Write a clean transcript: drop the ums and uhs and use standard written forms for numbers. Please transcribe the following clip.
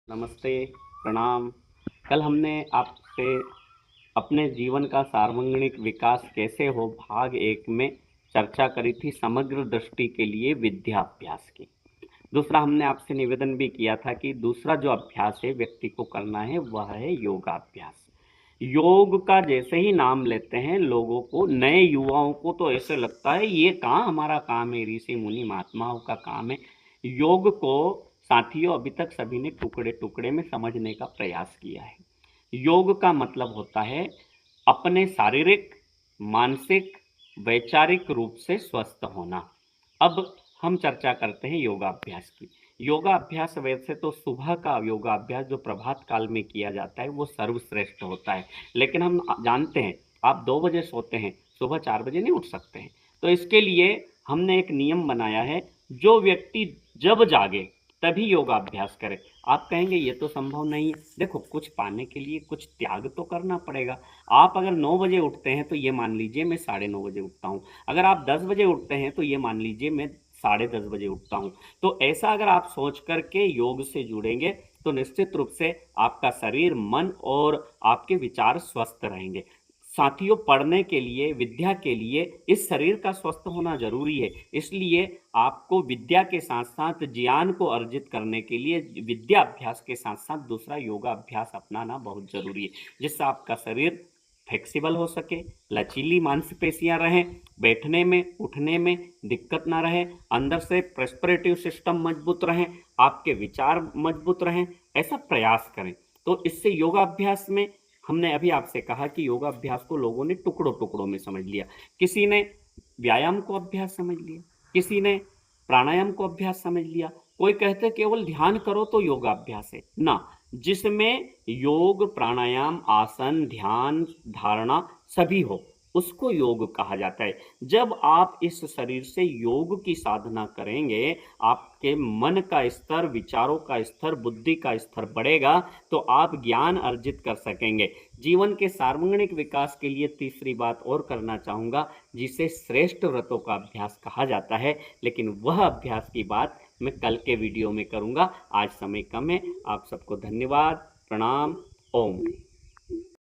नमस्ते, प्रणाम। कल हमने आपसे अपने जीवन का सार्वजनिक विकास कैसे हो भाग 1 में चर्चा करी थी समग्र दृष्टि के लिए विद्याभ्यास की। दूसरा हमने आपसे निवेदन भी किया था कि दूसरा जो अभ्यास है व्यक्ति को करना है वह है योगाभ्यास। योग का जैसे ही नाम लेते हैं लोगों को, नए युवाओं को तो ऐसे लगता है ये कहाँ हमारा काम है, ऋषि मुनि महात्माओं का काम है। योग को साथियों अभी तक सभी ने टुकड़े टुकड़े में समझने का प्रयास किया है। योग का मतलब होता है अपने शारीरिक, मानसिक, वैचारिक रूप से स्वस्थ होना। अब हम चर्चा करते हैं योगाभ्यास की। योगाभ्यास वैसे तो सुबह का योगाभ्यास जो प्रभात काल में किया जाता है वो सर्वश्रेष्ठ होता है, लेकिन हम जानते हैं आप 2 बजे सोते हैं, सुबह 4 बजे नहीं उठ सकते हैं। तो इसके लिए हमने एक नियम बनाया है, जो व्यक्ति जब जागे तभी योगाभ्यास करे। आप कहेंगे ये तो संभव नहीं है। देखो, कुछ पाने के लिए कुछ त्याग तो करना पड़ेगा। आप अगर 9 बजे उठते हैं तो ये मान लीजिए मैं 9:30 बजे उठता हूँ। अगर आप 10 बजे उठते हैं तो ये मान लीजिए मैं 10:30 बजे उठता हूँ। तो ऐसा अगर आप सोच करके योग से जुड़ेंगे तो निश्चित रूप से आपका शरीर, मन और आपके विचार स्वस्थ रहेंगे। साथियों, पढ़ने के लिए, विद्या के लिए इस शरीर का स्वस्थ होना जरूरी है। इसलिए आपको विद्या के साथ साथ ज्ञान को अर्जित करने के लिए विद्या अभ्यास के साथ साथ दूसरा योगा अभ्यास अपनाना बहुत जरूरी है, जिससे आपका शरीर फ्लेक्सिबल हो सके, लचीली मांसपेशियां रहें, बैठने में उठने में दिक्कत ना रहे, अंदर से रेस्पिरेटिव सिस्टम मजबूत रहें, आपके विचार मजबूत रहें। ऐसा प्रयास करें। तो इससे योगाभ्यास में हमने अभी आपसे कहा कि योगाभ्यास को लोगों ने टुकड़ों टुकड़ों में समझ लिया। किसी ने व्यायाम को अभ्यास समझ लिया, किसी ने प्राणायाम को अभ्यास समझ लिया, कोई कहते केवल ध्यान करो तो योगाभ्यास है ना। जिसमें योग, प्राणायाम, आसन, ध्यान, धारणा सभी हो उसको योग कहा जाता है। जब आप इस शरीर से योग की साधना करेंगे, आपके मन का स्तर, विचारों का स्तर, बुद्धि का स्तर बढ़ेगा तो आप ज्ञान अर्जित कर सकेंगे। जीवन के सार्वजनिक विकास के लिए तीसरी बात और करना चाहूँगा, जिसे श्रेष्ठ व्रतों का अभ्यास कहा जाता है, लेकिन वह अभ्यास की बात मैं कल के वीडियो में करूँगा। आज समय कम है। आप सबको धन्यवाद, प्रणाम, ओम।